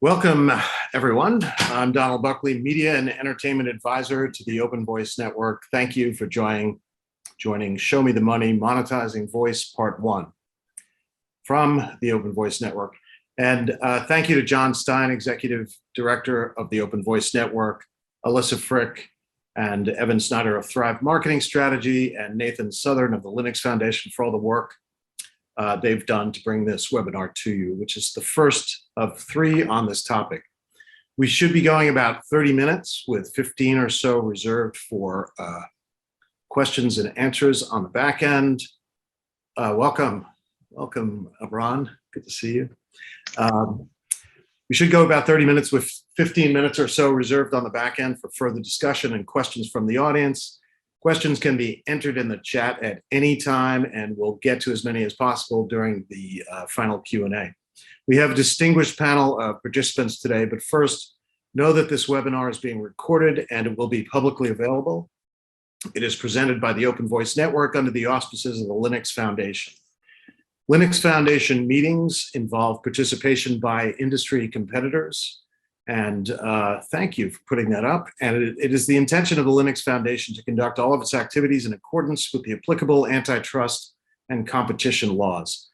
Welcome, everyone. I'm Donald Buckley, Media and Entertainment Advisor to the Open Voice Network. Thank you for joining Show Me the Money, Monetizing Voice, Part 1 from the Open Voice Network. And thank you to John Stein, Executive Director of the Open Voice Network, Alyssa Frick, and Evan Snyder of Thrive Marketing Strategy, and Nathan Southern of the Linux Foundation for all the work they've done to bring this webinar to you, which is the first of 3 on this topic. We should be going about 30 minutes with 15 or so reserved for questions and answers on the back end. Welcome, Ron, good to see you. We should go about 30 minutes with 15 minutes or so reserved on the back end for further discussion and questions from the audience. Questions can be entered in the chat at any time, and we'll get to as many as possible during the final Q&A. We have a distinguished panel of participants today, but first, know that this webinar is being recorded and it will be publicly available. It is presented by the Open Voice Network under the auspices of the Linux Foundation. Linux Foundation meetings involve participation by industry competitors. And thank you for putting that up. And it is the intention of the Linux Foundation to conduct all of its activities in accordance with the applicable antitrust and competition laws.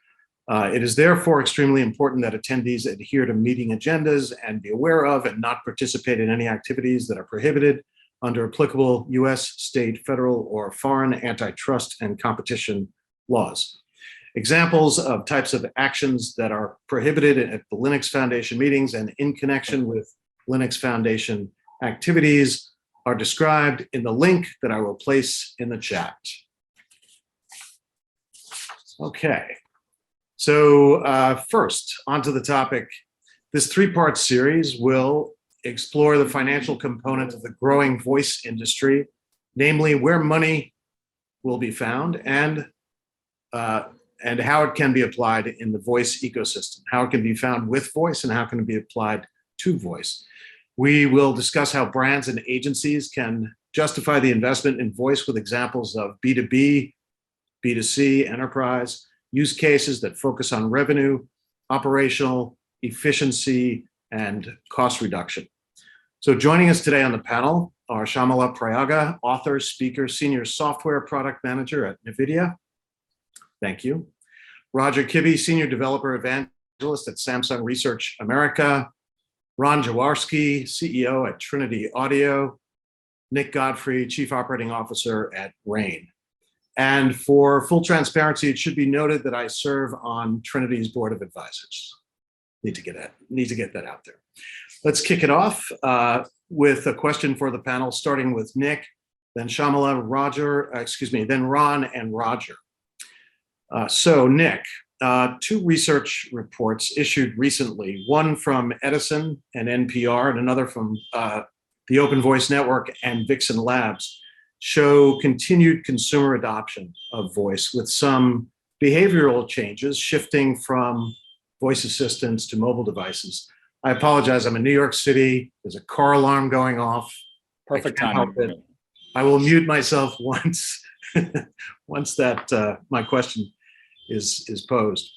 It is therefore extremely important that attendees adhere to meeting agendas and be aware of and not participate in any activities that are prohibited under applicable US, state, federal, or foreign antitrust and competition laws. Examples of types of actions that are prohibited at the Linux Foundation meetings and in connection with Linux Foundation activities are described in the link that I will place in the chat. Okay, so first, onto the topic. This 3-part series will explore the financial component of the growing voice industry, namely where money will be found and how it can be applied in the voice ecosystem, how it can be found with voice and how it can be applied to voice. We will discuss how brands and agencies can justify the investment in voice with examples of B2B, B2C, enterprise, use cases that focus on revenue, operational efficiency, and cost reduction. So joining us today on the panel are Shamala Prayaga, author, speaker, senior software product manager at NVIDIA. Thank you. Roger Kibbe, Senior Developer Evangelist at Samsung Research America. Ron Jaworski, CEO at Trinity Audio. Nick Godfrey, Chief Operating Officer at Rain. And for full transparency, it should be noted that I serve on Trinity's Board of Advisors. Need to get that out there. Let's kick it off with a question for the panel, starting with Nick, then Shamala, then Ron and Roger. So Nick, 2 research reports issued recently, one from Edison and NPR and another from the Open Voice Network and Vixen Labs, show continued consumer adoption of voice with some behavioral changes shifting from voice assistants to mobile devices. I apologize, I'm in New York City. There's a car alarm going off. Perfect timing. I will mute myself once that my question is posed.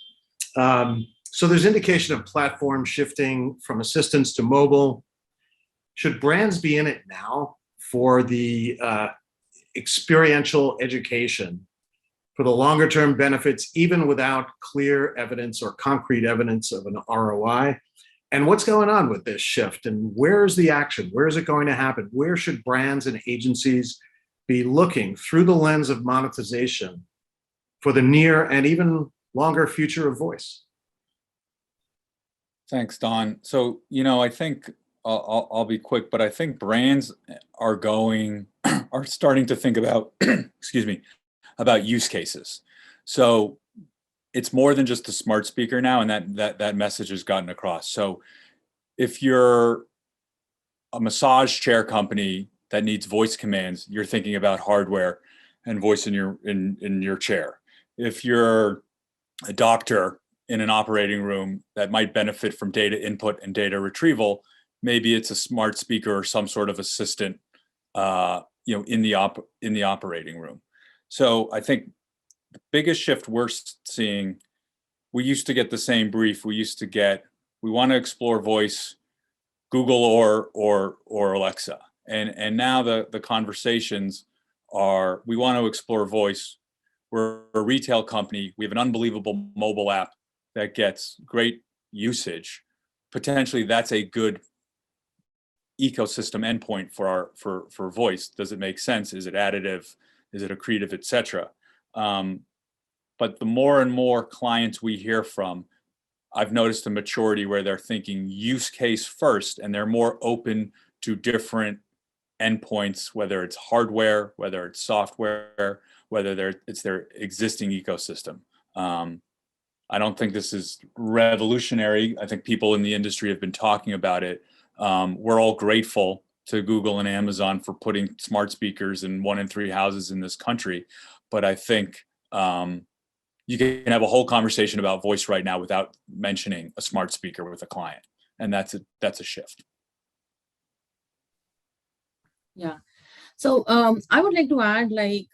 So there's indication of platform shifting from assistants to mobile. Should brands be in it now for the experiential education, for the longer term benefits, even without clear evidence or concrete evidence of an ROI? And what's going on with this shift? And where's the action? Where is it going to happen? Where should brands and agencies be looking through the lens of monetization for the near and even longer future of voice? Thanks, Don. So, I think I'll be quick, but I think brands are starting to think about, about use cases. So it's more than just a smart speaker now, and that message has gotten across. So if you're a massage chair company that needs voice commands, you're thinking about hardware and voice in your chair. If you're a doctor in an operating room that might benefit from data input and data retrieval, maybe it's a smart speaker or some sort of assistant, in the operating room. So I think the biggest shift we're seeing, we used to get the same brief. We want to explore voice. Google or Alexa. And now the conversations are, we want to explore voice. We're a retail company. We have an unbelievable mobile app that gets great usage. Potentially that's a good ecosystem endpoint for voice. Does it make sense? Is it additive? Is it accretive, et cetera? But the more and more clients we hear from, I've noticed a maturity where they're thinking use case first, and they're more open to different endpoints, whether it's hardware, whether it's software, whether it's their existing ecosystem. I don't think this is revolutionary. I think people in the industry have been talking about it. We're all grateful to Google and Amazon for putting smart speakers in 1 in 3 houses in this country. But I think you can have a whole conversation about voice right now without mentioning a smart speaker with a client. And that's a shift. Yeah. So I would like to add, like,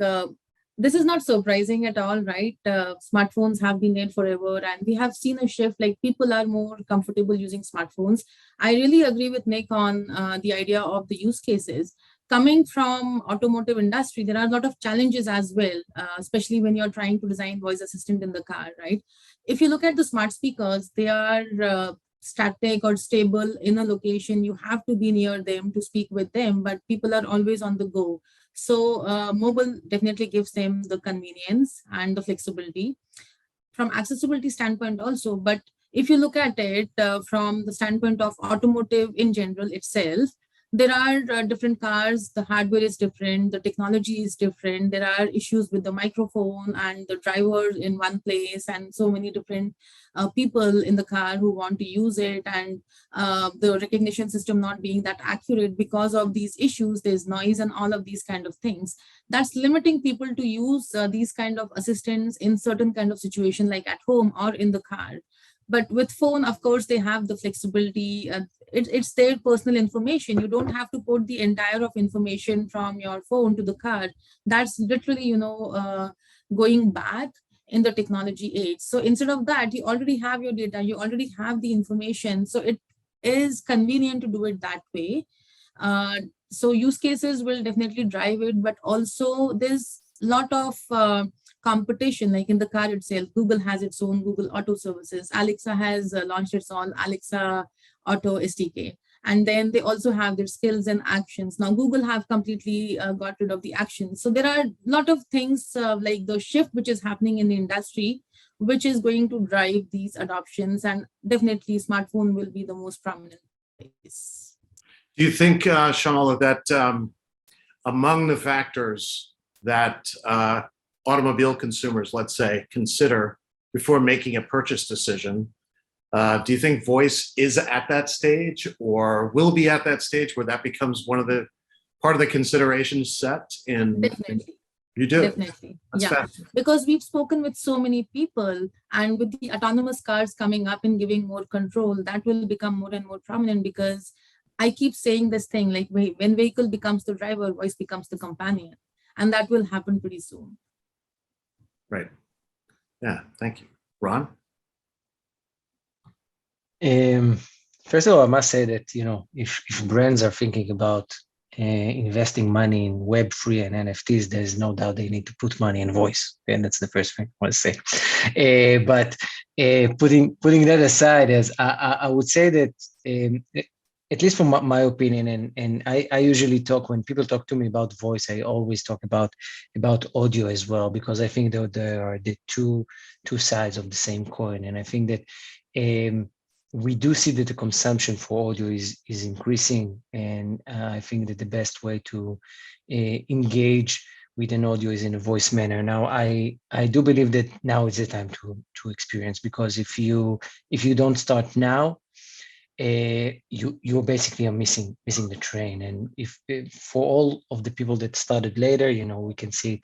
this is not surprising at all, right? Smartphones have been there forever, and we have seen a shift, like people are more comfortable using smartphones. I really agree with Nick on the idea of the use cases. Coming from automotive industry, there are a lot of challenges as well, especially when you're trying to design voice assistant in the car, right? If you look at the smart speakers, they are static or stable in a location. You have to be near them to speak with them, but people are always on the go. So mobile definitely gives them the convenience and the flexibility from accessibility standpoint also. But if you look at it from the standpoint of automotive in general itself, there are different cars, the hardware is different, the technology is different, there are issues with the microphone and the driver in one place, and so many different people in the car who want to use it, and the recognition system not being that accurate because of these issues. There's noise and all of these kind of things that's limiting people to use these kind of assistants in certain kind of situation, like at home or in the car. But with phone, of course, they have the flexibility. It's their personal information. You don't have to put the entire of information from your phone to the car. That's literally, going back in the technology age. So instead of that, you already have your data, you already have the information. So it is convenient to do it that way. So use cases will definitely drive it, but also there's a lot of competition, like in the car itself. Google has its own Google Auto services. Alexa has launched its own Alexa Auto SDK. And then they also have their skills and actions. Now, Google have completely got rid of the actions. So there are a lot of things like the shift which is happening in the industry, which is going to drive these adoptions. And definitely smartphone will be the most prominent place. Do you think, Shamala, that among the factors that automobile consumers, let's say, consider before making a purchase decision, do you think voice is at that stage or will be at that stage where that becomes one of the part of the considerations set in? Definitely. You do? Definitely. Yeah, because we've spoken with so many people, and with the autonomous cars coming up and giving more control, that will become more and more prominent, because I keep saying this thing, like when vehicle becomes the driver, voice becomes the companion, and that will happen pretty soon. Right. Yeah, thank you. Ron? First of all, I must say that, if brands are thinking about investing money in Web3 and NFTs, there's no doubt they need to put money in voice. And that's the first thing I want to say. But putting that aside, as I would say that, at least from my opinion, and I usually talk, when people talk to me about voice, I always talk about audio as well, because I think that there are the two sides of the same coin. And I think that we do see that the consumption for audio is increasing, and I think that the best way to engage with an audio is in a voice manner. Now, I do believe that now is the time to experience, because if you don't start now, you're basically missing the train. And if for all of the people that started later, we can see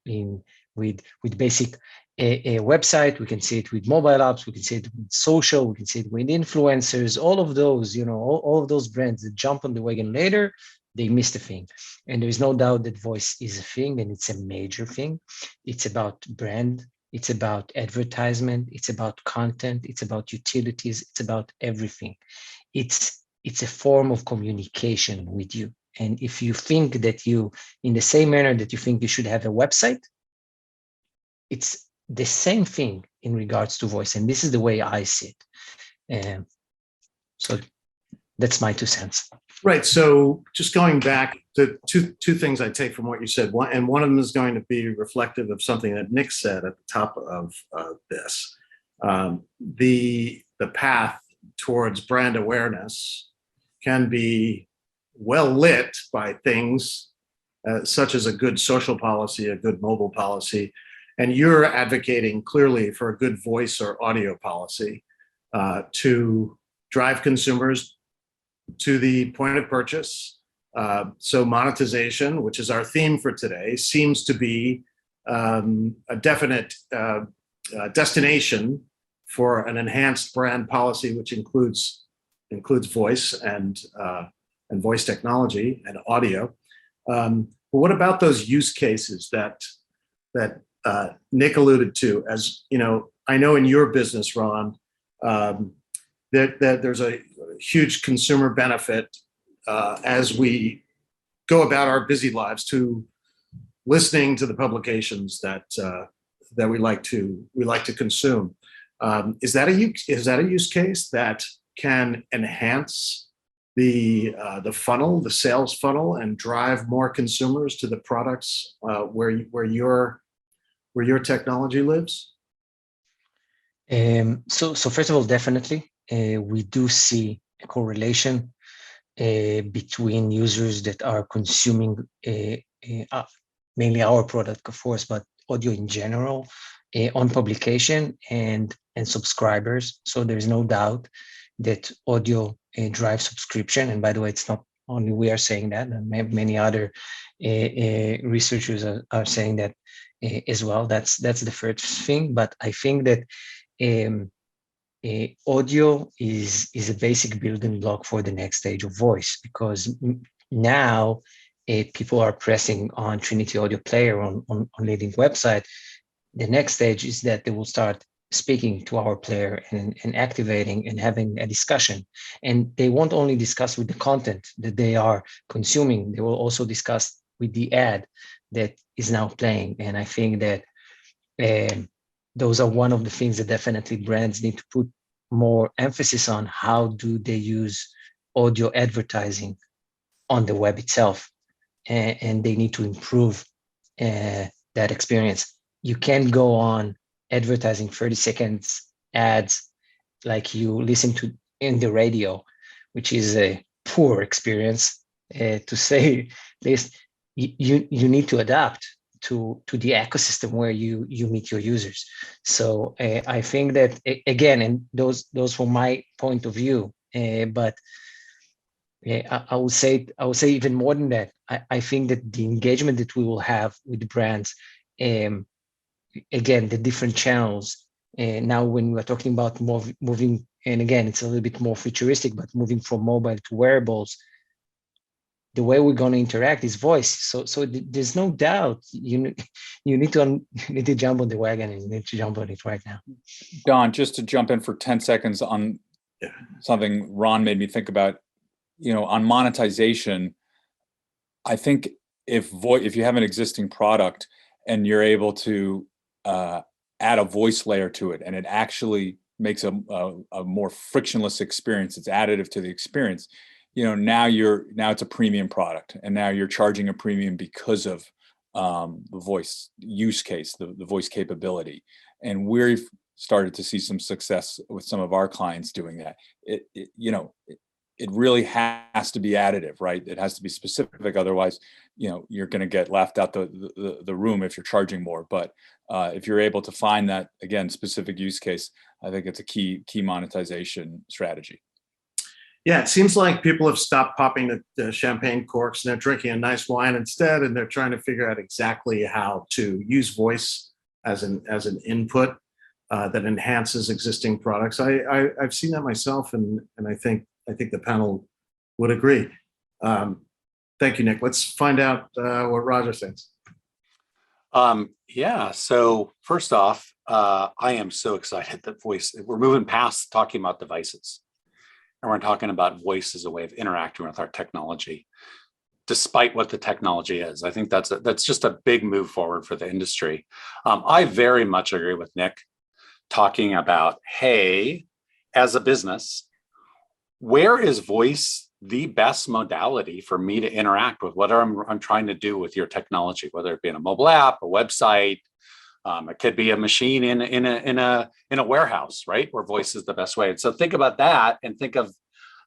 it with basic a website, we can see it with mobile apps, we can see it with social, we can see it with influencers, all of those, all of those brands that jump on the wagon later, they missed a thing. And there is no doubt that voice is a thing, and it's a major thing. It's about brand, it's about advertisement, it's about content, it's about utilities, it's about everything. It's it's a form of communication with you. And if you think that you, in the same manner that you think you should have a website, it's the same thing in regards to voice. And this is the way I see it. So that's my 2 cents. Right. So just going back to two things I take from what you said. One of them is going to be reflective of something that Nick said at the top of this. The path towards brand awareness can be well lit by things such as a good social policy, a good mobile policy, and you're advocating clearly for a good voice or audio policy to drive consumers to the point of purchase. So monetization, which is our theme for today, seems to be a definite destination for an enhanced brand policy, which includes voice and voice technology and audio. But what about those use cases that Nick alluded to? As you know, I know in your business, Ron, that there's a huge consumer benefit as we go about our busy lives to listening to the publications that we like to consume. Is that a use case that can enhance the funnel, the sales funnel, and drive more consumers to the products where your technology lives? So first of all, definitely, we do see a correlation between users that are consuming mainly our product, of course, but audio in general on publication and subscribers. So there's no doubt that audio drives subscription. And by the way, it's not only we are saying that, and many other researchers are saying that as well. That's the first thing. But I think that audio is a basic building block for the next stage of voice, because now people are pressing on Trinity Audio Player on leading website. The next stage is that they will start speaking to our player and activating and having a discussion. And they won't only discuss with the content that they are consuming, they will also discuss with the ad that is now playing. And I think that those are one of the things that definitely brands need to put more emphasis on. How do they use audio advertising on the web itself? And they need to improve that experience. You can't go on advertising 30 seconds ads like you listen to in the radio, which is a poor experience, to say least. You need to adapt to the ecosystem where you meet your users. So I think that, again, and those from my point of view, but I would say even more than that. I think that the engagement that we will have with the brands, again, the different channels. Now, when we're talking about moving, and again, it's a little bit more futuristic, but moving from mobile to wearables, the way we're going to interact is voice. So there's no doubt you need to jump on the wagon, and you need to jump on it right now. Don, just to jump in for 10 seconds on something Ron made me think about, on monetization. I think if you have an existing product and you're able to add a voice layer to it, and it actually makes a more frictionless experience, it's additive to the experience. Now it's a premium product, and now you're charging a premium because of the voice use case, the voice capability. And we've started to see some success with some of our clients doing that. It really has to be additive, right? It has to be specific. Otherwise, you're going to get laughed out the room if you're charging more. But if you're able to find that, again, specific use case, I think it's a key monetization strategy. Yeah, it seems like people have stopped popping the champagne corks and they're drinking a nice wine instead, and they're trying to figure out exactly how to use voice as an input that enhances existing products. I've seen that myself, and I think the panel would agree. Thank you, Nick. Let's find out what Roger thinks. Yeah. So first off, I am so excited that we're moving past talking about devices. and we're talking about voice as a way of interacting with our technology, despite what the technology is. I think that's just a big move forward for the industry. I very much agree with Nick talking about, hey, as a business, where is voice the best modality for me to interact with what I'm trying to do with your technology, whether it be in a mobile app, a website, it could be a machine in a warehouse, right? Where voice is the best way. And so think about that and think of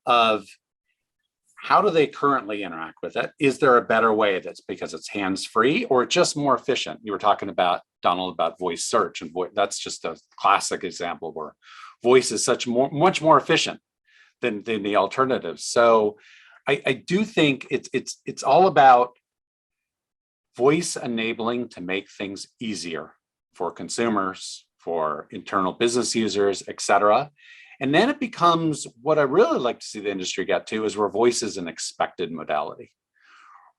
how do they currently interact with it? Is there a better way that's because it's hands-free or just more efficient? You were talking about, Donald, about voice search, and that's just a classic example where voice is much more efficient than the alternatives. So I do think it's all about voice enabling to make things easier for consumers, for internal business users, et cetera. And then it becomes what I really like to see the industry get to is where voice is an expected modality,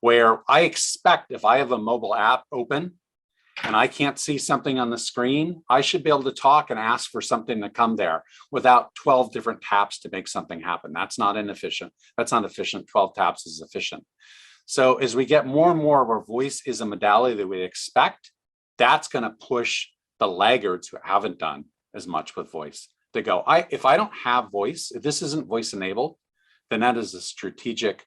where I expect if I have a mobile app open and I can't see something on the screen, I should be able to talk and ask for something to come there without 12 different taps to make something happen. That's not inefficient. That's not efficient. 12 taps is efficient. So as we get more and more where voice is a modality that we expect, that's going to push the laggards who haven't done as much with voice to go, if I don't have voice, if this isn't voice enabled, then that is a strategic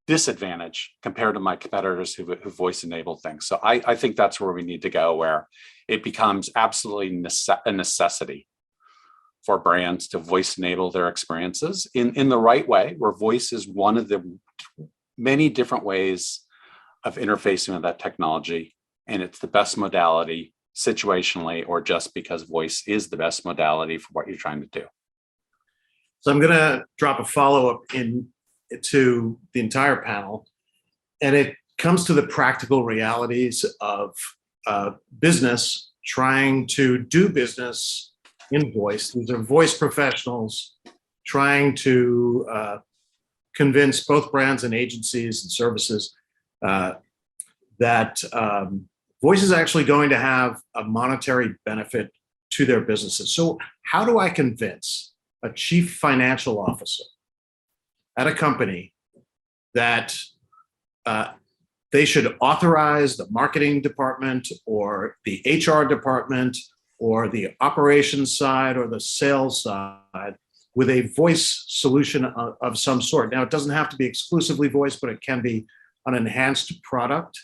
disadvantage compared to my competitors who voice enabled things. So I think that's where we need to go, where it becomes absolutely a necessity for brands to voice enable their experiences in the right way, where voice is one of the many different ways of interfacing with that technology. And it's the best modality situationally, or just because voice is the best modality for what you're trying to do. So I'm going to drop a follow-up into the entire panel, and it comes to the practical realities of business trying to do business in voice. These are voice professionals trying to convince both brands and agencies and services that voice is actually going to have a monetary benefit to their businesses. So how do I convince a chief financial officer at a company that they should authorize the marketing department or the HR department or the operations side or the sales side with a voice solution of some sort? Now, it doesn't have to be exclusively voice, but it can be an enhanced product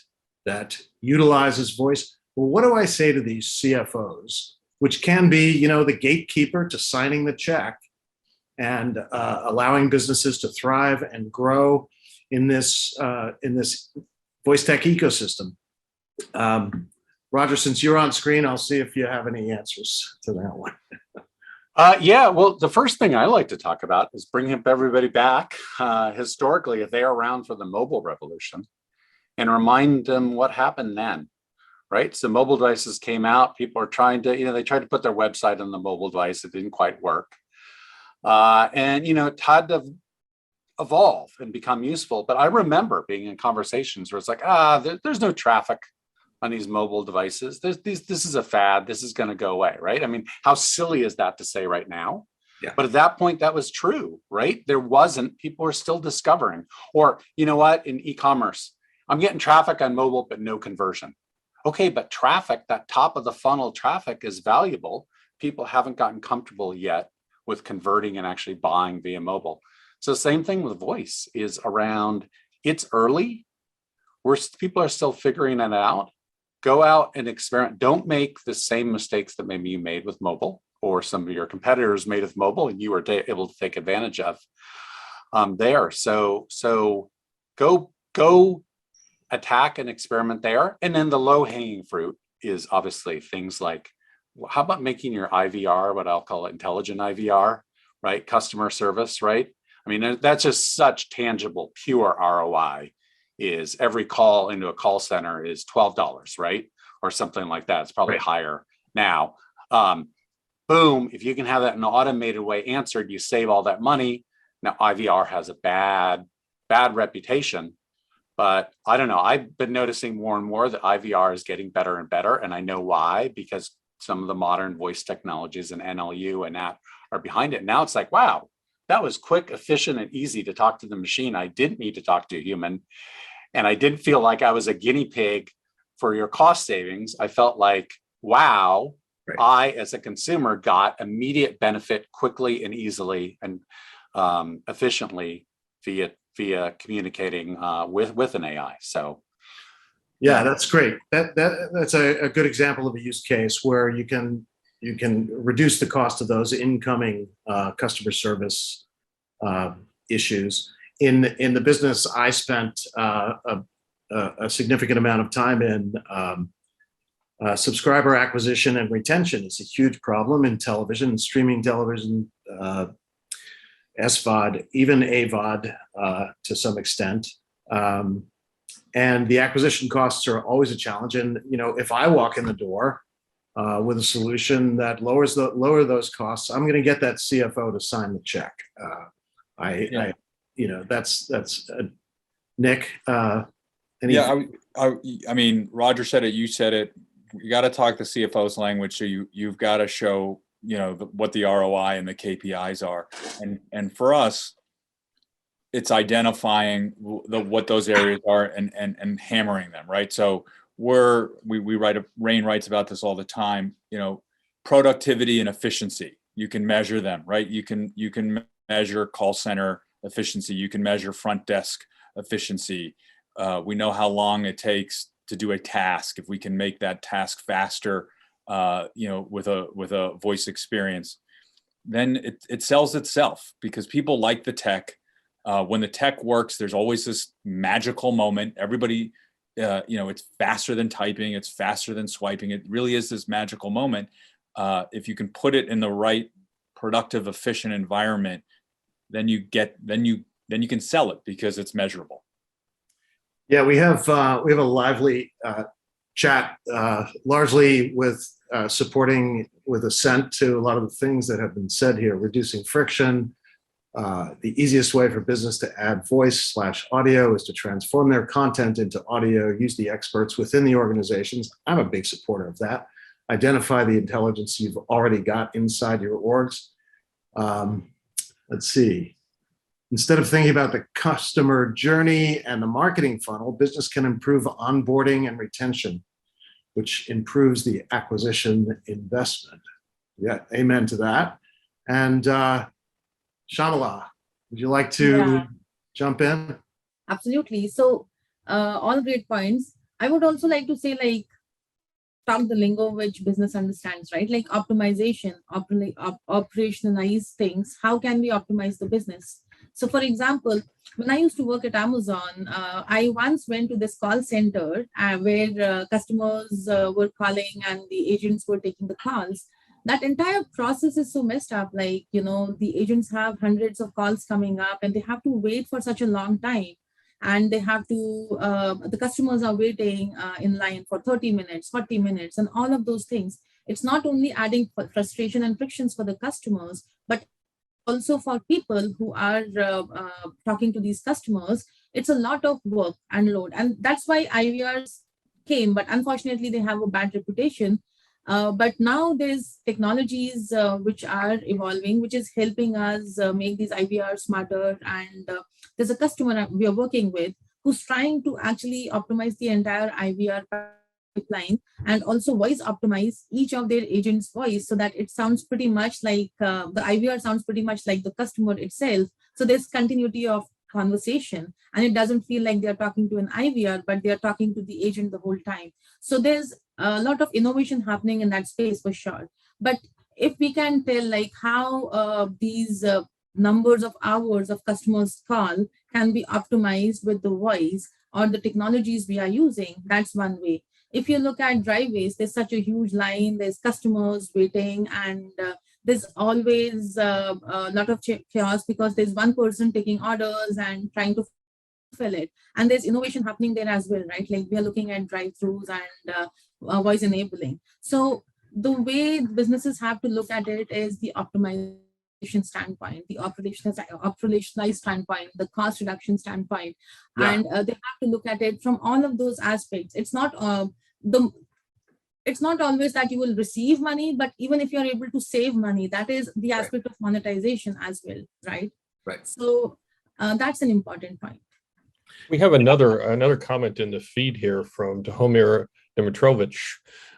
that utilizes voice. Well, what do I say to these CFOs, which can be, the gatekeeper to signing the check and allowing businesses to thrive and grow in this voice tech ecosystem? Roger, since you're on screen, I'll see if you have any answers to that one. Yeah, well, the first thing I like to talk about is bringing everybody back historically, if they're around for the mobile revolution, and remind them what happened then, right? So mobile devices came out, people are trying to, they tried to put their website on the mobile device, it didn't quite work. And it had to evolve and become useful. But I remember being in conversations where it's like, there's no traffic on these mobile devices. This is a fad, this is gonna go away, right? I mean, how silly is that to say right now? Yeah. But at that point, that was true, right? There wasn't, people were still discovering. Or, you know what, in e-commerce, I'm getting traffic on mobile, but no conversion. Okay, but traffic, that top of the funnel traffic is valuable. People haven't gotten comfortable yet with converting and actually buying via mobile. So same thing with voice is around, it's early. People are still figuring it out. Go out and experiment. Don't make the same mistakes that maybe you made with mobile or some of your competitors made with mobile and you were able to take advantage of there. So go attack and experiment there. And then the low hanging fruit is obviously things like, how about making your IVR, what I'll call intelligent IVR, right? Customer service, right? I mean, that's just such tangible, pure ROI. Is every call into a call center is $12, right? Or something like that. It's probably higher now. Boom, if you can have that in an automated way answered, you save all that money. Now, IVR has a bad reputation. But I don't know, I've been noticing more and more that IVR is getting better and better. And I know why, because some of the modern voice technologies and NLU and that are behind it. Now it's like, wow, that was quick, efficient, and easy to talk to the machine. I didn't need to talk to a human. And I didn't feel like I was a guinea pig for your cost savings. I felt like, wow, Right. I, as a consumer, got immediate benefit quickly and easily and efficiently via communicating with an AI. So, Yeah, that's great. That's a good example of a use case where you can reduce the cost of those incoming customer service issues. In the business, I spent a significant amount of time in. Subscriber acquisition and retention is a huge problem in television, streaming television, SVOD, even AVOD to some extent. And the acquisition costs are always a challenge. And if I walk in the door with a solution that lower those costs, I'm going to get that CFO to sign the check. That's Nick. I mean, Roger said it. You said it. You got to talk the CFO's language. So you've got to show what the ROI and the KPIs are. And for us, it's identifying what those areas are and hammering them, right? So Rain writes about this all the time. Productivity and efficiency. You can measure them, right? You can measure call center efficiency. You can measure front desk efficiency. We know how long it takes to do a task. If we can make that task faster, with a voice experience, then it sells itself because people like the tech. When the tech works, there's always this magical moment. Everybody, it's faster than typing. It's faster than swiping. It really is this magical moment. If you can put it in the right productive, efficient environment, then you can sell it because it's measurable. Yeah, we have a lively chat, largely with supporting with assent to a lot of the things that have been said here, reducing friction. The easiest way for business to add voice/audio is to transform their content into audio, use the experts within the organizations. I'm a big supporter of that. Identify the intelligence you've already got inside your orgs. Let's see. Instead of thinking about the customer journey and the marketing funnel, business can improve onboarding and retention, which improves the acquisition investment. Yeah, amen to that. And Shamala, would you like to jump in? Absolutely. So all great points. I would also like to say, talk the lingo which business understands, right? Like optimization, operationalize things. How can we optimize the business? So for example, when I used to work at Amazon, I once went to this call center where customers were calling and the agents were taking the calls. That entire process is so messed up. The agents have hundreds of calls coming up and they have to wait for such a long time. And they have to, the customers are waiting in line for 30 minutes, 40 minutes, and all of those things. It's not only adding frustration and frictions for the customers, but also for people who are talking to these customers. It's a lot of work and load. And that's why IVRs came, but unfortunately they have a bad reputation. But now there's technologies which are evolving, which is helping us make these IVRs smarter. And there's a customer we are working with who's trying to actually optimize the entire IVR pipeline and also voice optimize each of their agents' voice so that it sounds pretty much like the IVR sounds pretty much like the customer itself. So there's continuity of conversation and it doesn't feel like they're talking to an IVR, but they're talking to the agent the whole time. So there's a lot of innovation happening in that space for sure. But if we can tell how these numbers of hours of customers call can be optimized with the voice or the technologies we are using, that's one way. If you look at driveways, there's such a huge line, there's customers waiting, and there's always a lot of chaos because there's one person taking orders and trying to fill it. And there's innovation happening there as well, right? Like we are looking at drive-thrus and voice enabling. So the way businesses have to look at it is the optimization standpoint, the operationalized standpoint, the cost reduction standpoint, and they have to look at it from all of those aspects. It's not it's not always that you will receive money, but even if you're able to save money, that is the aspect of monetization as well, right? Right. So that's an important point. We have another comment in the feed here from Tahomir Dimitrovich,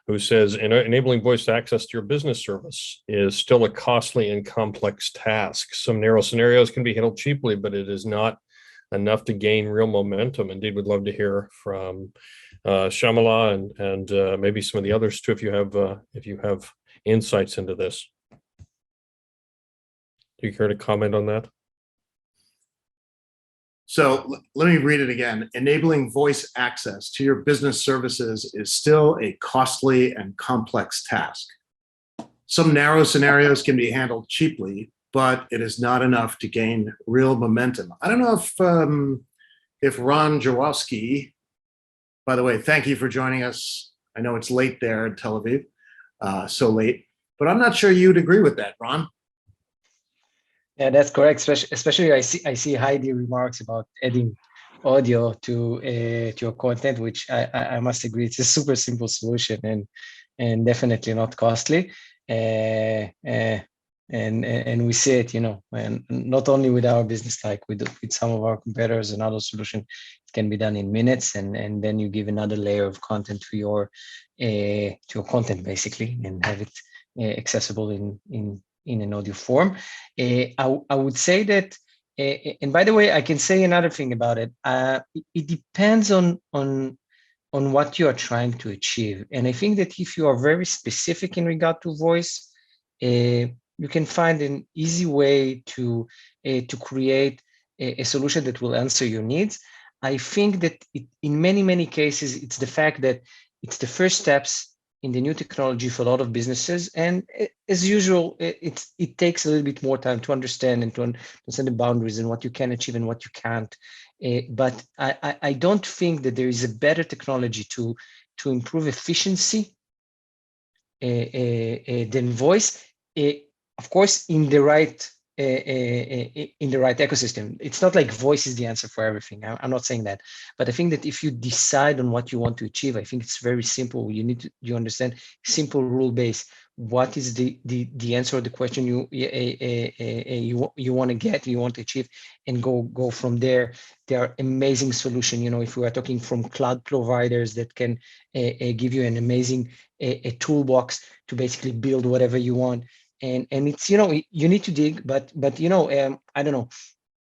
who says, enabling voice access to your business service is still a costly and complex task. Some narrow scenarios can be handled cheaply, but it is not enough to gain real momentum. Indeed, would love to hear from Shamala and maybe some of the others too, if you have insights into this. Do you care to comment on that? So let me read it again. Enabling voice access to your business services is still a costly and complex task. Some narrow scenarios can be handled cheaply, but it is not enough to gain real momentum. I don't know if Ron Jaworski, by the way, thank you for joining us. I know it's late there in Tel Aviv, so late, but I'm not sure you'd agree with that, Ron. Yeah, that's correct. Especially, I see Heidi remarks about adding audio to your content, which I must agree, it's a super simple solution and definitely not costly. And we see it, and not only with our business, like with some of our competitors, another solution, it can be done in minutes, and then you give another layer of content to your content basically, and have it accessible in an audio form. I would say that, and by the way, I can say another thing about it. It depends on what you are trying to achieve. And I think that if you are very specific in regard to voice, you can find an easy way to create a solution that will answer your needs. I think that in many cases, it's the fact that it's the first steps in the new technology for a lot of businesses, and as usual, it takes a little bit more time to understand and to understand the boundaries and what you can achieve and what you can't. But I don't think that there is a better technology to improve efficiency than voice. Of course, in the right ecosystem. It's not like voice is the answer for everything. I'm not saying that, but I think that if you decide on what you want to achieve, I think it's very simple. You understand simple rule base. What is the answer of the question you want to get, you want to achieve, and go from there. There are amazing solutions. If we are talking from cloud providers that can give you an amazing a toolbox to basically build whatever you want. And it's, you need to dig, but I don't know,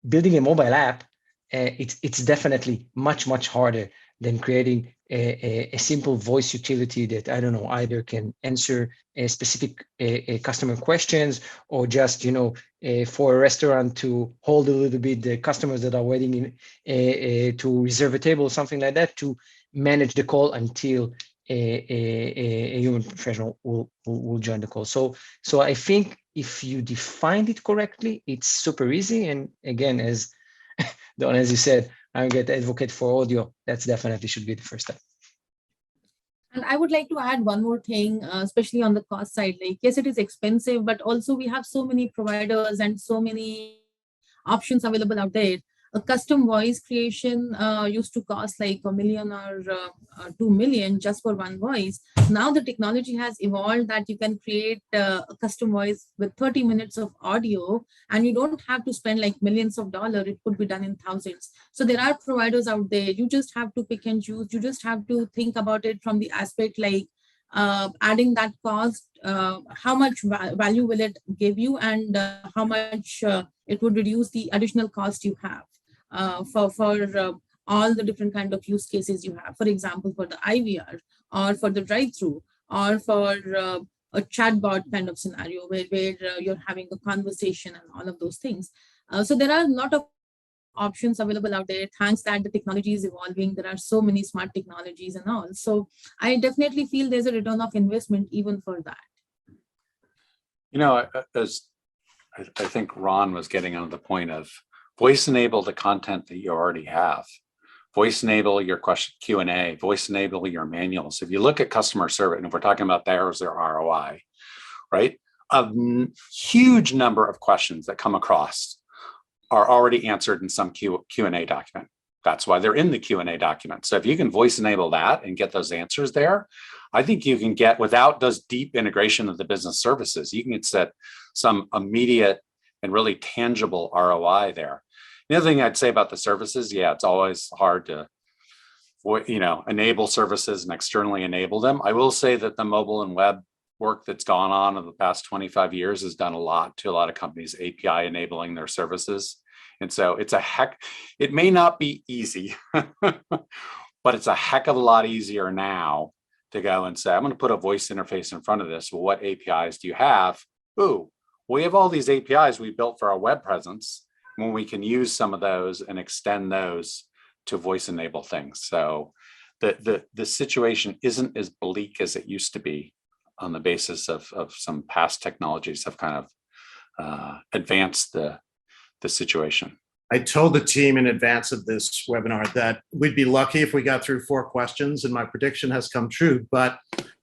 building a mobile app, it's definitely much harder than creating a simple voice utility that, I don't know, either can answer specific customer questions, or just, for a restaurant to hold a little bit the customers that are waiting to reserve a table, something like that, to manage the call until a human professional will join the call. So I think if you defined it correctly, it's super easy. And again, as Don, as you said, I'm a great advocate for audio. That's definitely should be the first step. And I would like to add one more thing, especially on the cost side. Like, yes, it is expensive, but also we have so many providers and so many options available out there. A custom voice creation used to cost like $1 million or $2 million just for one voice. Now the technology has evolved that you can create a custom voice with 30 minutes of audio, and you don't have to spend like millions of dollars. It could be done in thousands. So there are providers out there. You just have to pick and choose. You just have to think about it from the aspect like adding that cost, how much value will it give you, and how much it would reduce the additional cost you have. For all the different kind of use cases you have, for example, for the IVR or for the drive-through or for a chatbot kind of scenario where you're having a conversation and all of those things. So there are a lot of options available out there. Thanks that the technology is evolving. There are so many smart technologies and all. So I definitely feel there's a return of investment even for that. As I think Ron was getting on the point of voice enable the content that you already have, voice enable your question Q&A, voice enable your manuals. If you look at customer service, and if we're talking about there's their ROI, right? A huge number of questions that come across are already answered in some Q&A document. That's why they're in the Q&A document. So if you can voice enable that and get those answers there, I think you can get, without those deep integration of the business services, you can set some immediate and really tangible ROI there. The other thing I'd say about the services, yeah, it's always hard to, enable services and externally enable them. I will say that the mobile and web work that's gone on in the past 25 years has done a lot to a lot of companies API enabling their services. And so it may not be easy, but it's a heck of a lot easier now to go and say, I'm going to put a voice interface in front of this. Well, what APIs do you have? Ooh, we have all these APIs we built for our web presence, when we can use some of those and extend those to voice enable things. So the situation isn't as bleak as it used to be on the basis of some past technologies have kind of advanced the situation. I told the team in advance of this webinar that we'd be lucky if we got through 4 questions, and my prediction has come true. But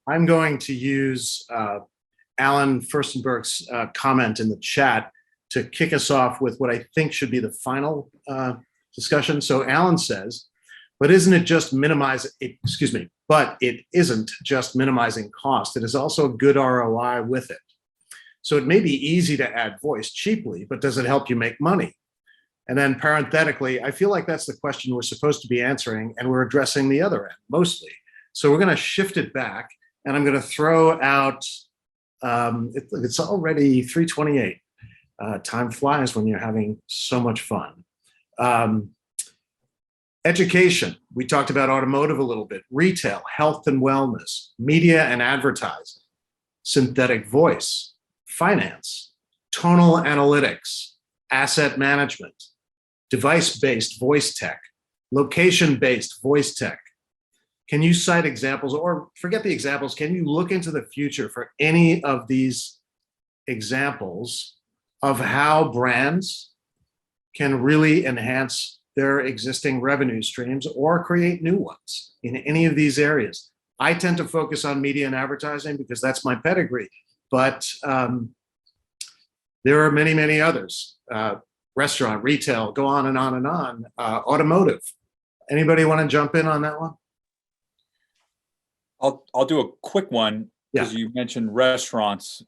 I'm going to use Alan Furstenberg's comment in the chat to kick us off with what I think should be the final discussion. So Alan says, but isn't it just but it isn't just minimizing cost. It is also a good ROI with it. So it may be easy to add voice cheaply, but does it help you make money? And then parenthetically, I feel like that's the question we're supposed to be answering, and we're addressing the other end mostly. So we're going to shift it back, and I'm going to throw out, it's already 3:28. Time flies when you're having so much fun. Education, we talked about automotive a little bit, retail, health and wellness, media and advertising, synthetic voice, finance, tonal analytics, asset management, device-based voice tech, location-based voice tech. Can you cite examples, or forget the examples, can you look into the future for any of these examples of how brands can really enhance their existing revenue streams or create new ones in any of these areas? I tend to focus on media and advertising because that's my pedigree, but there are many, many others. Restaurant, retail, go on and on and on. Automotive. Anybody want to jump in on that one? I'll do a quick one because you mentioned restaurants.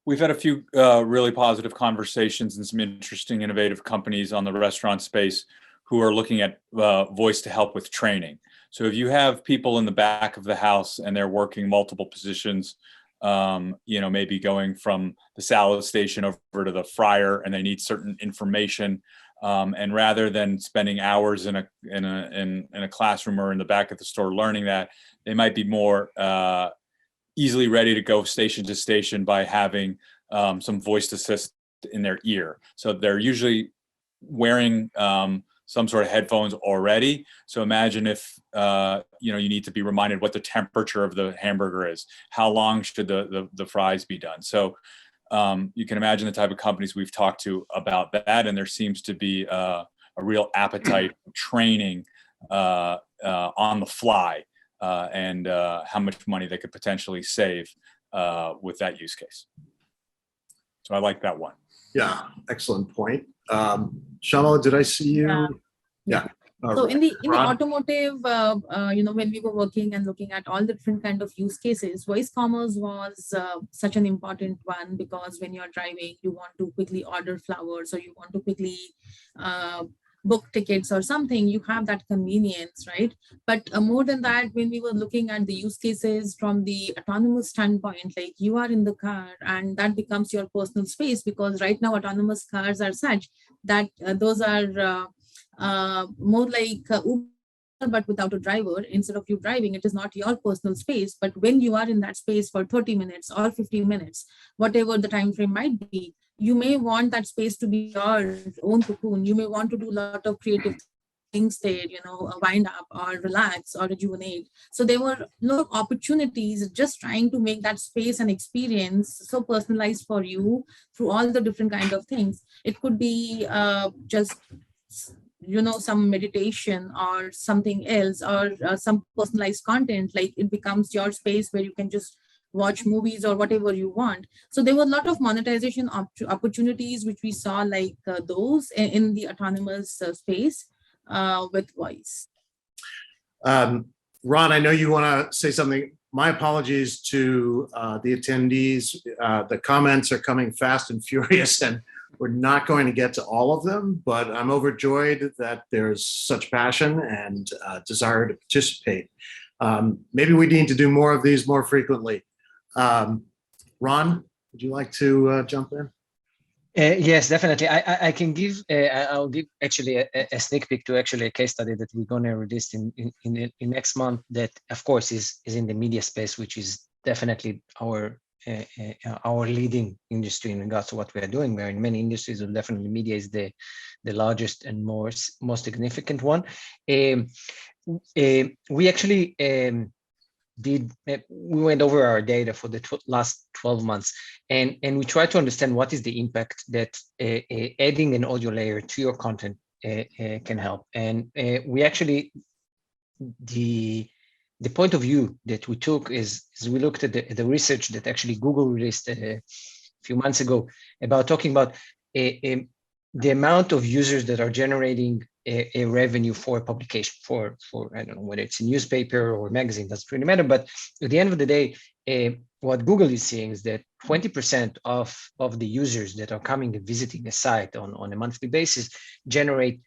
We've had a few really positive conversations and some interesting, innovative companies on the restaurant space who are looking at voice to help with training. So if you have people in the back of the house and they're working multiple positions, maybe going from the salad station over to the fryer, and they need certain information, and rather than spending hours in a classroom or in the back of the store learning that, they might be more easily ready to go station to station by having some voice assist in their ear. So they're usually wearing some sort of headphones already. So imagine if you need to be reminded what the temperature of the hamburger is, how long should the fries be done. So you can imagine the type of companies we've talked to about that, and there seems to be a real appetite for training on the fly. And how much money they could potentially save with that use case. So I like that one. Yeah, excellent point. Shamala, did I see you? Yeah. So in the automotive, when we were working and looking at all the different kind of use cases, voice commerce was such an important one, because when you're driving, you want to quickly order flowers, or you want to quickly book tickets or something, you have that convenience, right? But more than that, when we were looking at the use cases from the autonomous standpoint, like you are in the car and that becomes your personal space, because right now autonomous cars are such that those are more like Uber, but without a driver. Instead of you driving, it is not your personal space, but when you are in that space for 30 minutes or 15 minutes, whatever the time frame might be, you may want that space to be your own cocoon. You may want to do a lot of creative things there, wind up or relax or rejuvenate. So there were a lot of opportunities just trying to make that space and experience so personalized for you through all the different kind of things. It could be just some meditation or something else, or some personalized content, like it becomes your space where you can just watch movies or whatever you want. So there were a lot of monetization opportunities which we saw, like those in the autonomous space with voice. Ron, I know you want to say something. My apologies to the attendees. The comments are coming fast and furious, and we're not going to get to all of them, but I'm overjoyed that there's such passion and desire to participate. Maybe we need to do more of these more frequently. Ron, would you like to jump in? Yes, definitely. I can give. I'll give actually a sneak peek to actually a case study that we're going to release in next month. That of course is in the media space, which is definitely our leading industry in regards to what we are doing. We're in many industries, and definitely media is the largest and most significant one. We actually we went over our data for the last 12 months, and we tried to understand what is the impact that adding an audio layer to your content can help. And we actually, the point of view that we took is we looked at the research that actually Google released a few months ago about talking about the amount of users that are generating a revenue for a publication, for I don't know whether it's a newspaper or magazine, doesn't really matter. But at the end of the day, what Google is seeing is that 20% of the users that are coming and visiting a site on a monthly basis generate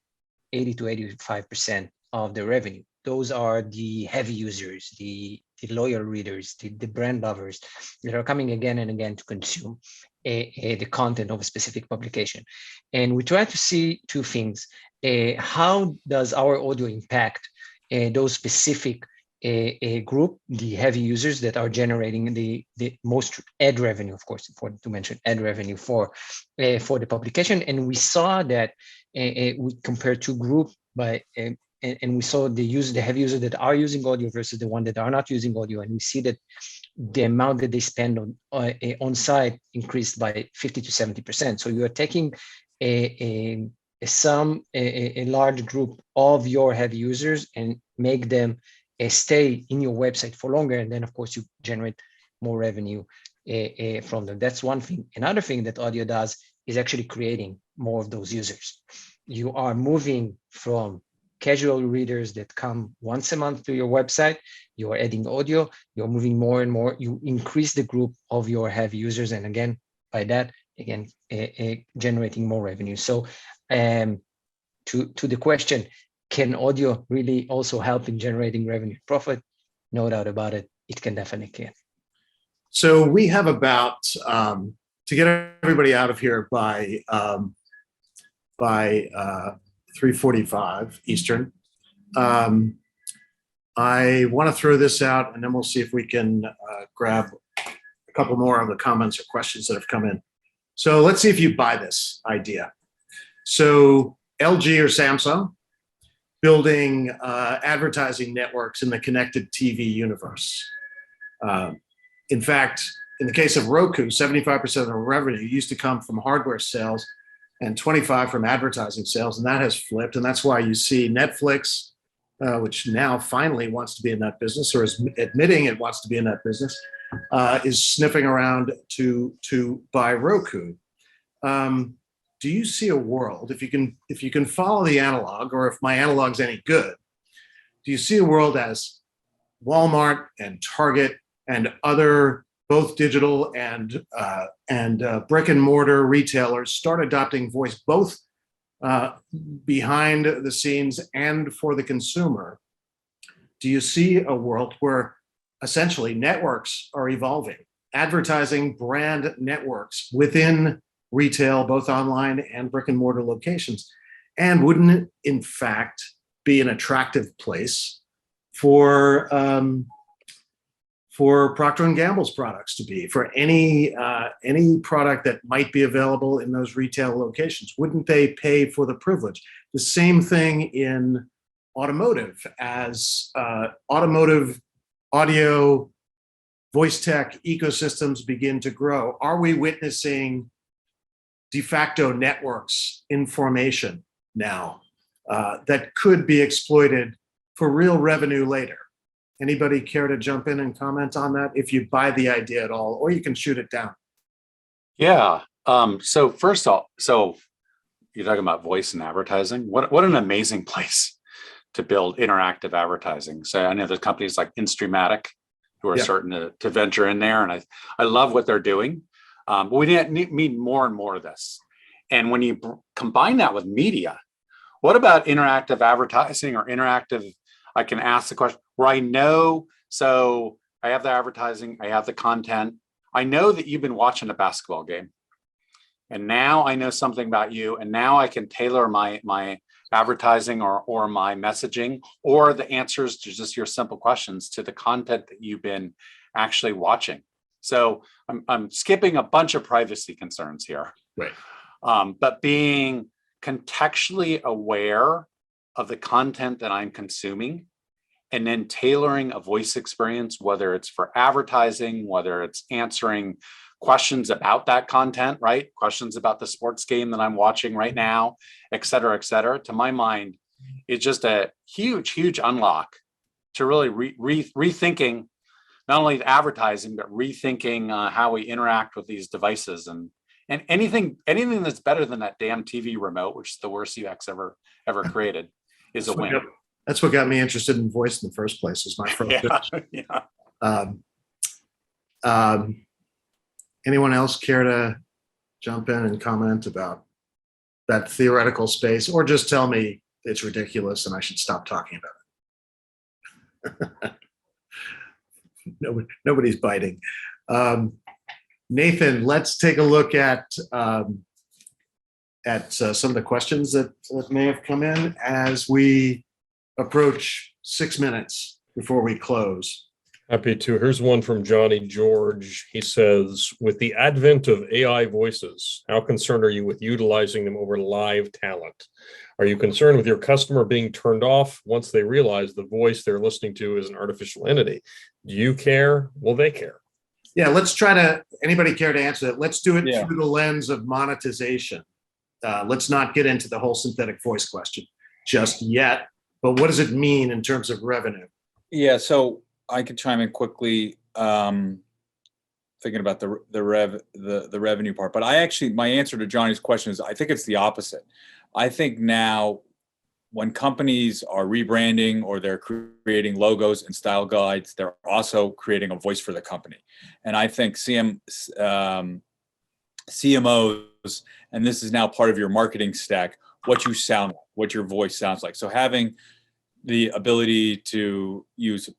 80 to 85% of the revenue. Those are the heavy users, the loyal readers, the brand lovers that are coming again and again to consume the content of a specific publication. And we try to see two things. How does our audio impact those specific group, the heavy users that are generating the most ad revenue, of course, important to mention ad revenue for the publication. And we saw that we compared two group by and we saw the heavy users that are using audio versus the one that are not using audio, and we see that the amount that they spend on site increased by 50 to 70%. So you are taking a large group of your heavy users and make them stay in your website for longer, and then of course you generate more revenue from them. That's one thing. Another thing that audio does is actually creating more of those users. You are moving from casual readers that come once a month to your website, you are adding audio, you're moving more and more, you increase the group of your heavy users, and again, by that, again, generating more revenue. So to the question, can audio really also help in generating revenue profit? No doubt about it, it can definitely can. So we have about, to get everybody out of here by 3:45 Eastern. I want to throw this out, and then we'll see if we can grab a couple more of the comments or questions that have come in. So let's see if you buy this idea. So LG or Samsung building advertising networks in the connected TV universe. In fact, in the case of Roku, 75% of the revenue used to come from hardware sales and 25% from advertising sales, and that has flipped. And that's why you see Netflix, which now finally wants to be in that business, or is admitting it wants to be in that business, is sniffing around to buy Roku. Do you see a world, if you can follow the analog, or if my analog's any good, do you see a world as Walmart and Target and other both digital and brick and mortar retailers start adopting voice both behind the scenes and for the consumer? Do you see a world where essentially networks are evolving, advertising brand networks within retail, both online and brick and mortar locations? And wouldn't it in fact be an attractive place for Procter & Gamble's products to be, for any product that might be available in those retail locations? Wouldn't they pay for the privilege? The same thing in automotive, as automotive audio voice tech ecosystems begin to grow. Are we witnessing de facto networks in formation now that could be exploited for real revenue later? Anybody care to jump in and comment on that, if you buy the idea at all, or you can shoot it down? Yeah. So first off, so you're talking about voice and advertising. What an amazing place to build interactive advertising. So I know there's companies like Instrumatic who are starting to venture in there, and I love what they're doing. But we need more and more of this. And when you combine that with media, what about interactive advertising or interactive? I can ask the question where I know, so I have the advertising, I have the content. I know that you've been watching a basketball game, and now I know something about you, and now I can tailor my advertising or my messaging or the answers to just your simple questions to the content that you've been actually watching. So I'm skipping a bunch of privacy concerns here, Right. But being contextually aware of the content that I'm consuming, and then tailoring a voice experience, whether it's for advertising, whether it's answering questions about that content, right? Questions about the sports game that I'm watching right now, et cetera, to my mind, it's just a huge, huge unlock to really rethinking not only the advertising, but rethinking how we interact with these devices, and anything that's better than that damn TV remote, which is the worst UX ever created, is a win. That's what got me interested in voice in the first place. Was my first. Anyone else care to jump in and comment about that theoretical space, or just tell me it's ridiculous and I should stop talking about it? Nobody's biting. Nathan, let's take a look at some of the questions that may have come in as we approach 6 minutes before we close. Happy to. Here's one from Johnny George. He says, with the advent of AI voices, how concerned are you with utilizing them over live talent? Are you concerned with your customer being turned off once they realize the voice they're listening to is an artificial entity? Do you care? Will they care? Yeah, let's try to, anybody care to answer that? Let's do it through the lens of monetization. Let's not get into the whole synthetic voice question just yet, but what does it mean in terms of revenue? Yeah, so I could chime in quickly, thinking about the revenue part. But my answer to Johnny's question is I think it's the opposite. I think now when companies are rebranding or they're creating logos and style guides, they're also creating a voice for the company. And I think CMOs, and this is now part of your marketing stack, what you sound like, what your voice sounds like. So having the ability to use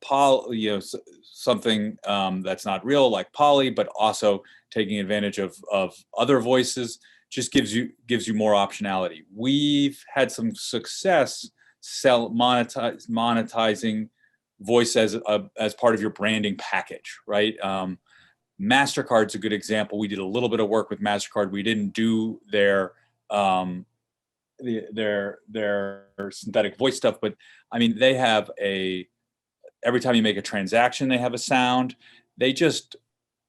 something that's not real like Poly, but also taking advantage of other voices just gives you more optionality. We've had some success monetizing voice as part of your branding package, right? MasterCard's a good example. We did a little bit of work with MasterCard. We didn't do their synthetic voice stuff, but I mean, they have every time you make a transaction, they have a sound. They just,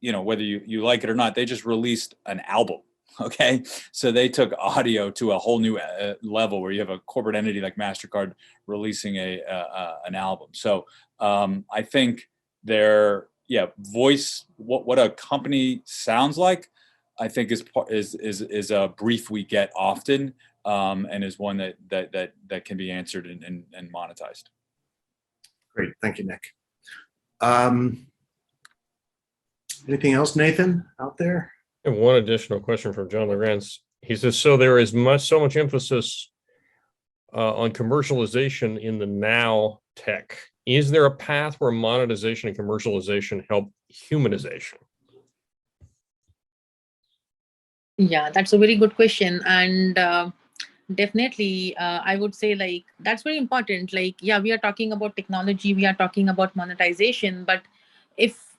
whether you like it or not, they just released an album. Okay. So they took audio to a whole new level where you have a corporate entity like MasterCard releasing an album. So I think voice, what a company sounds like, I think is a brief we get often, and is one that can be answered and monetized. Great, thank you, Nick. Anything else, Nathan, out there? And one additional question from John Lorenz. He says, so there is so much emphasis on commercialization in the now tech. Is there a path where monetization and commercialization help humanization? Yeah, that's a very good question. And definitely, I would say that's very important. We are talking about technology, we are talking about monetization, but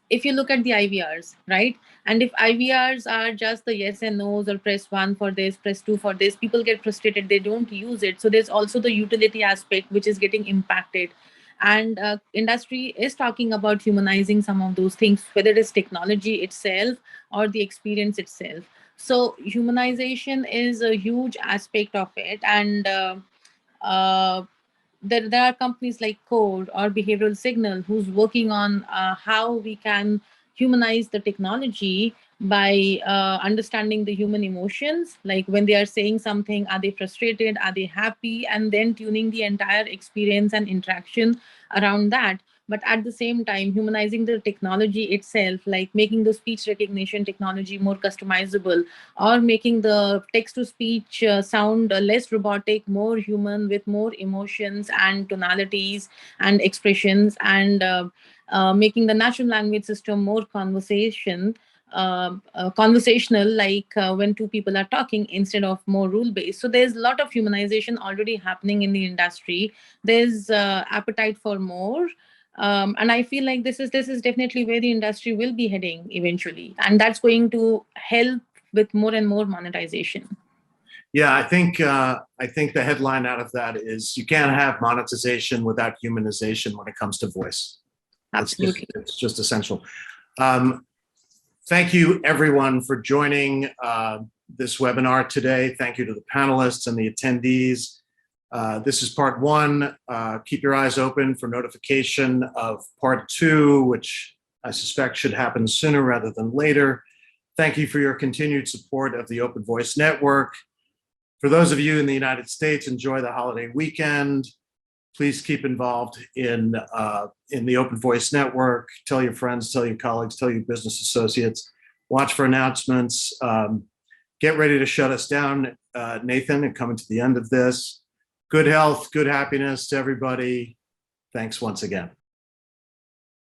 if you look at the IVRs, right? And if IVRs are just the yes and no's or press 1 for this, press 2 for this, people get frustrated, they don't use it. So there's also the utility aspect, which is getting impacted. And industry is talking about humanizing some of those things, whether it is technology itself or the experience itself. So humanization is a huge aspect of it. And there are companies like Code or Behavioral Signal who's working on how we can humanize the technology by understanding the human emotions, like when they are saying something, are they frustrated, are they happy, and then tuning the entire experience and interaction around that. But at the same time, humanizing the technology itself, like making the speech recognition technology more customizable, or making the text to speech sound less robotic, more human, with more emotions and tonalities and expressions, and making the natural language system more conversational, like when two people are talking instead of more rule based. So there's a lot of humanization already happening in the industry. There's appetite for more. And I feel like this is definitely where the industry will be heading eventually, and that's going to help with more and more monetization. Yeah, I think the headline out of that is you can't have monetization without humanization when it comes to voice. Absolutely. It's just essential. Thank you, everyone, for joining this webinar today. Thank you to the panelists and the attendees. This is part one. Keep your eyes open for notification of part two, which I suspect should happen sooner rather than later. Thank you for your continued support of the Open Voice Network. For those of you in the United States, enjoy the holiday weekend. Please keep involved in the Open Voice Network. Tell your friends, tell your colleagues, tell your business associates. Watch for announcements. Get ready to shut us down, Nathan, and coming to the end of this. Good health, good happiness to everybody. Thanks once again.